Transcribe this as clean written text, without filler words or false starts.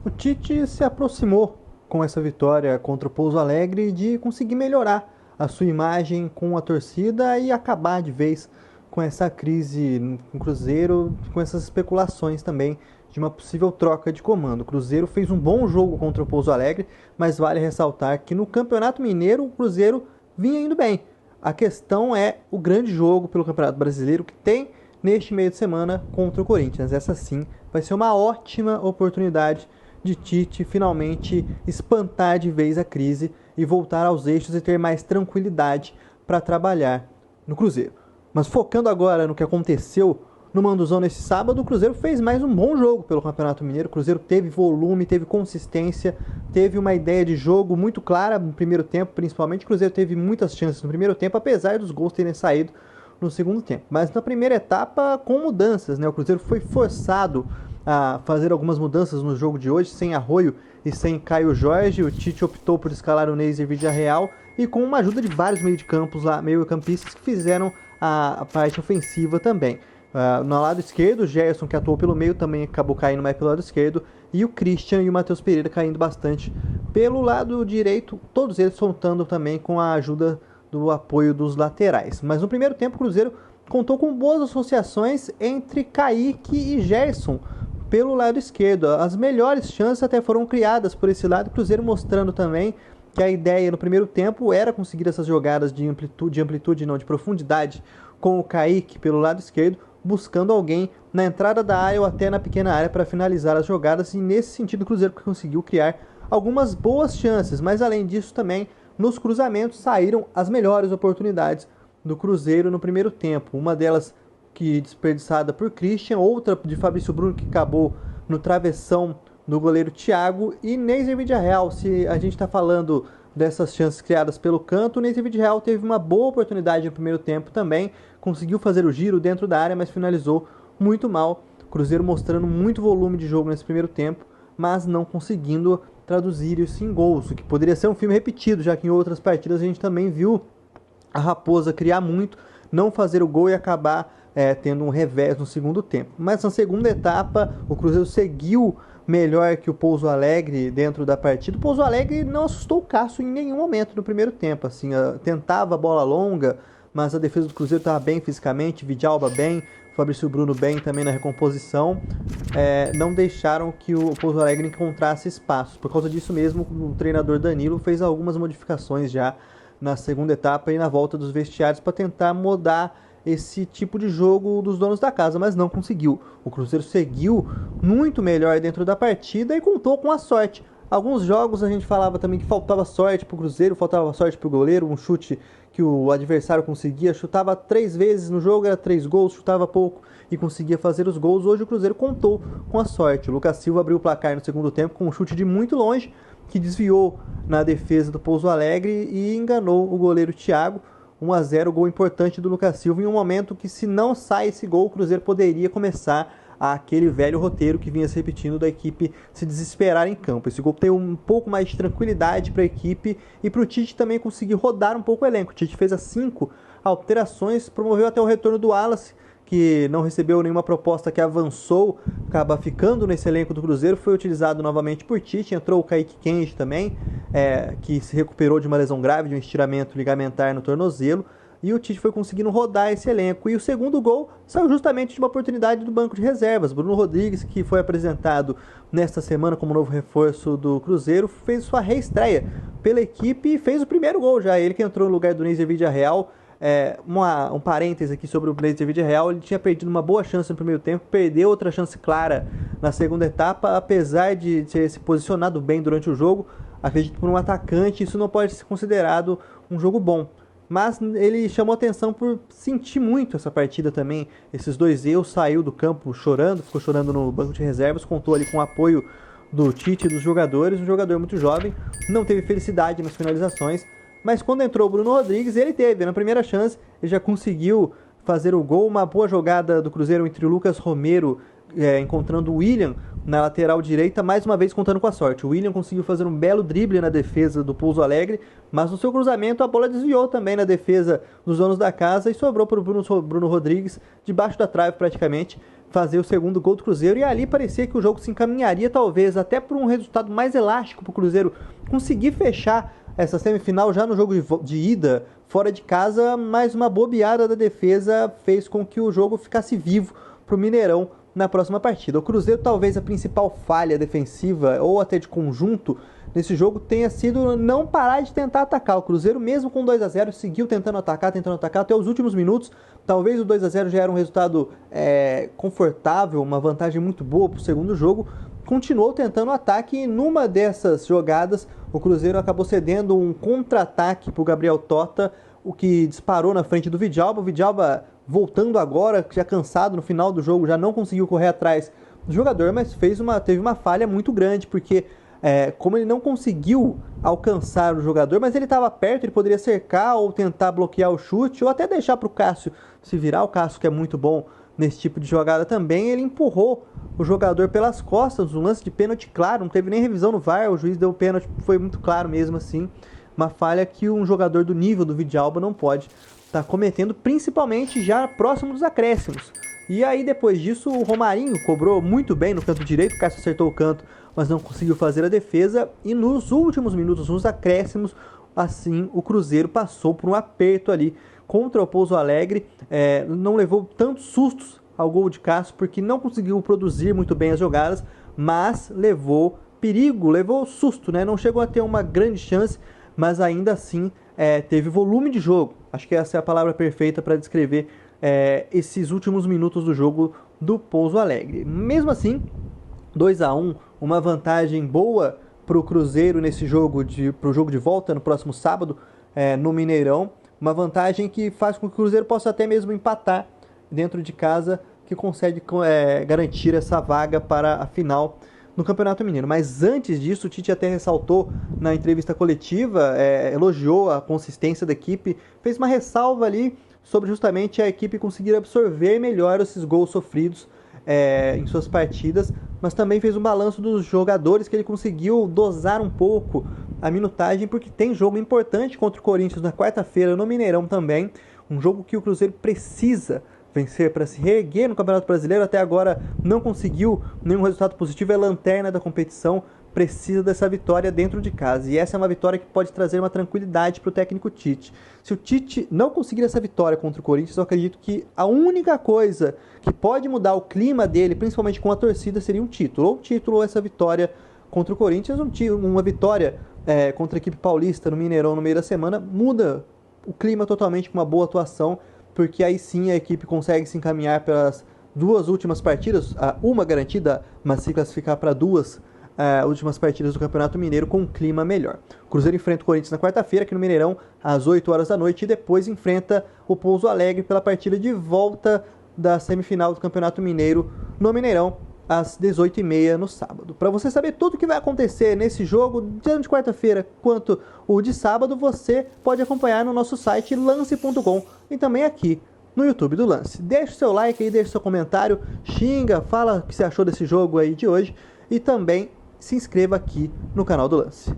O Tite se aproximou com essa vitória contra o Pouso Alegre de conseguir melhorar a sua imagem com a torcida e acabar de vez com essa crise no Cruzeiro, com essas especulações também de uma possível troca de comando. O Cruzeiro fez um bom jogo contra o Pouso Alegre, mas vale ressaltar que no Campeonato Mineiro o Cruzeiro vinha indo bem. A questão é o grande jogo pelo Campeonato Brasileiro que tem neste meio de semana contra o Corinthians. Essa sim vai ser uma ótima oportunidade de Tite finalmente espantar de vez a crise e voltar aos eixos e ter mais tranquilidade para trabalhar no Cruzeiro. Mas focando agora no que aconteceu no Manduzão nesse sábado, o Cruzeiro fez mais um bom jogo pelo Campeonato Mineiro. O Cruzeiro teve volume, teve consistência, teve uma ideia de jogo muito clara no primeiro tempo, principalmente. O Cruzeiro teve muitas chances no primeiro tempo, apesar dos gols terem saído no segundo tempo. Mas na primeira etapa, com mudanças, né? O Cruzeiro foi forçado a fazer algumas mudanças no jogo de hoje, sem Arroio e sem Caio Jorge. O Tite optou por escalar o Neiser Villarreal e com uma ajuda de vários meio-campistas que fizeram a parte ofensiva também. No lado esquerdo, o Gerson, que atuou pelo meio, também acabou caindo mais pelo lado esquerdo, e o Christian e o Matheus Pereira caindo bastante pelo lado direito, todos eles soltando também com a ajuda do apoio dos laterais. Mas no primeiro tempo o Cruzeiro contou com boas associações entre Kaique e Gerson pelo lado esquerdo. As melhores chances até foram criadas por esse lado, o Cruzeiro mostrando também que a ideia no primeiro tempo era conseguir essas jogadas de amplitude não, de profundidade com o Kaique pelo lado esquerdo, buscando alguém na entrada da área ou até na pequena área para finalizar as jogadas, e nesse sentido o Cruzeiro conseguiu criar algumas boas chances, mas além disso também nos cruzamentos saíram as melhores oportunidades do Cruzeiro no primeiro tempo. Uma delas que desperdiçada por Christian, outra de Fabrício Bruno que acabou no travessão do goleiro Thiago, e Neiser Villarreal. Se a gente está falando dessas chances criadas pelo canto, o Neiser Villarreal teve uma boa oportunidade no primeiro tempo também, conseguiu fazer o giro dentro da área, mas finalizou muito mal. Cruzeiro mostrando muito volume de jogo nesse primeiro tempo, mas não conseguindo traduzir isso em gols, o que poderia ser um filme repetido, já que em outras partidas a gente também viu a Raposa criar muito, não fazer o gol e acabar tendo um revés no segundo tempo. Mas na segunda etapa, o Cruzeiro seguiu melhor que o Pouso Alegre dentro da partida. O Pouso Alegre não assustou o Cássio em nenhum momento no primeiro tempo. Assim, tentava a bola longa, mas a defesa do Cruzeiro estava bem fisicamente, Vidalba bem, Fabrício Bruno bem também na recomposição. Não deixaram que o Pouso Alegre encontrasse espaços. Por causa disso mesmo, o treinador Danilo fez algumas modificações já na segunda etapa e na volta dos vestiários para tentar mudar esse tipo de jogo dos donos da casa, mas não conseguiu. O Cruzeiro seguiu muito melhor dentro da partida e contou com a sorte. Alguns jogos a gente falava também que faltava sorte pro Cruzeiro, faltava sorte pro goleiro, um chute que o adversário conseguia, chutava 3 vezes no jogo, era 3 gols, chutava pouco e conseguia fazer os gols. Hoje o Cruzeiro contou com a sorte. O Lucas Silva abriu o placar no segundo tempo com um chute de muito longe, que desviou na defesa do Pouso Alegre e enganou o goleiro Thiago. 1-0, gol importante do Lucas Silva em um momento que, se não sai esse gol, o Cruzeiro poderia começar aquele velho roteiro que vinha se repetindo da equipe se desesperar em campo. Esse gol deu um pouco mais de tranquilidade para a equipe e para o Tite também conseguir rodar um pouco o elenco. O Tite fez as 5 alterações, promoveu até o retorno do Wallace, que não recebeu nenhuma proposta, que avançou, acaba ficando nesse elenco do Cruzeiro, foi utilizado novamente por Tite. Entrou o Kaique Kenji também, que se recuperou de uma lesão grave, de um estiramento ligamentar no tornozelo, e o Tite foi conseguindo rodar esse elenco. E o segundo gol saiu justamente de uma oportunidade do banco de reservas. Bruno Rodrigues, que foi apresentado nesta semana como novo reforço do Cruzeiro, fez sua reestreia pela equipe e fez o primeiro gol já. Ele que entrou no lugar do Neiser Villarreal. Um parêntese aqui sobre o Neiser Villarreal: ele tinha perdido uma boa chance no primeiro tempo, perdeu outra chance clara na segunda etapa, apesar de ter se posicionado bem durante o jogo. Acredito que por um atacante isso não pode ser considerado um jogo bom, mas ele chamou atenção por sentir muito essa partida também, esses 2 erros. Saiu do campo chorando, ficou chorando no banco de reservas, contou ali com o apoio do Tite e dos jogadores. Um jogador muito jovem, não teve felicidade nas finalizações, mas quando entrou o Bruno Rodrigues, ele teve, na primeira chance, ele já conseguiu fazer o gol. Uma boa jogada do Cruzeiro entre o Lucas Romero encontrando o William na lateral direita, mais uma vez contando com a sorte. O William conseguiu fazer um belo drible na defesa do Pouso Alegre, mas no seu cruzamento a bola desviou também na defesa dos donos da casa e sobrou para o Bruno Rodrigues, debaixo da trave praticamente, fazer o segundo gol do Cruzeiro, e ali parecia que o jogo se encaminharia talvez até por um resultado mais elástico para o Cruzeiro conseguir fechar essa semifinal já no jogo de ida fora de casa, mas uma bobeada da defesa fez com que o jogo ficasse vivo para o Mineirão na próxima partida. O Cruzeiro, talvez a principal falha defensiva ou até de conjunto nesse jogo tenha sido não parar de tentar atacar. O Cruzeiro, mesmo com 2-0, seguiu tentando atacar até os últimos minutos. Talvez o 2-0 já era um resultado confortável, uma vantagem muito boa para o segundo jogo. Continuou tentando o ataque e numa dessas jogadas o Cruzeiro acabou cedendo um contra-ataque para o Gabriel Tota, o que disparou na frente do Vidalba. O Vidalba, voltando agora, já cansado no final do jogo, já não conseguiu correr atrás do jogador, mas teve uma falha muito grande, porque como ele não conseguiu alcançar o jogador, mas ele estava perto, ele poderia cercar ou tentar bloquear o chute, ou até deixar para o Cássio se virar. O Cássio, que é muito bom nesse tipo de jogada também, ele empurrou o jogador pelas costas, um lance de pênalti claro, não teve nem revisão no VAR, o juiz deu o pênalti, foi muito claro mesmo assim, uma falha que um jogador do nível do Vidalba não pode estar cometendo, principalmente já próximo dos acréscimos. E aí depois disso o Romarinho cobrou muito bem no canto direito, o Cássio acertou o canto, mas não conseguiu fazer a defesa, e nos últimos minutos, nos acréscimos, assim o Cruzeiro passou por um aperto ali contra o Pouso Alegre, não levou tantos sustos ao gol de Cássio, porque não conseguiu produzir muito bem as jogadas, mas levou perigo, levou susto, né? Não chegou a ter uma grande chance, mas ainda assim teve volume de jogo. Acho que essa é a palavra perfeita para descrever esses últimos minutos do jogo do Pouso Alegre. Mesmo assim, 2-1, uma vantagem boa para o Cruzeiro nesse jogo, para o jogo de volta no próximo sábado no Mineirão. Uma vantagem que faz com que o Cruzeiro possa até mesmo empatar dentro de casa, que consegue garantir essa vaga para a final no Campeonato Mineiro. Mas antes disso, o Tite até ressaltou na entrevista coletiva, elogiou a consistência da equipe, fez uma ressalva ali sobre justamente a equipe conseguir absorver melhor esses gols sofridos em suas partidas, mas também fez um balanço dos jogadores, que ele conseguiu dosar um pouco a minutagem, porque tem jogo importante contra o Corinthians na quarta-feira no Mineirão também, um jogo que o Cruzeiro precisa vencer para se reerguer no Campeonato Brasileiro. Até agora não conseguiu nenhum resultado positivo, é lanterna da competição, precisa dessa vitória dentro de casa, e essa é uma vitória que pode trazer uma tranquilidade para o técnico Tite. Se o Tite não conseguir essa vitória contra o Corinthians, eu acredito que a única coisa que pode mudar o clima dele, principalmente com a torcida, seria um título, ou essa vitória contra o Corinthians, uma vitória contra a equipe paulista no Mineirão no meio da semana, muda o clima totalmente com uma boa atuação, porque aí sim a equipe consegue se encaminhar pelas duas últimas partidas, uma garantida, mas se classificar para duas últimas partidas do Campeonato Mineiro com um clima melhor. O Cruzeiro enfrenta o Corinthians na quarta-feira aqui no Mineirão, às 8 horas da noite, e depois enfrenta o Pouso Alegre pela partida de volta da semifinal do Campeonato Mineiro no Mineirão, às 18h30 no sábado. Para você saber tudo o que vai acontecer nesse jogo, tanto de quarta-feira quanto o de sábado, você pode acompanhar no nosso site lance.com e também aqui no YouTube do Lance. Deixe seu like aí, deixe seu comentário, xinga, fala o que você achou desse jogo aí de hoje, e também se inscreva aqui no canal do Lance.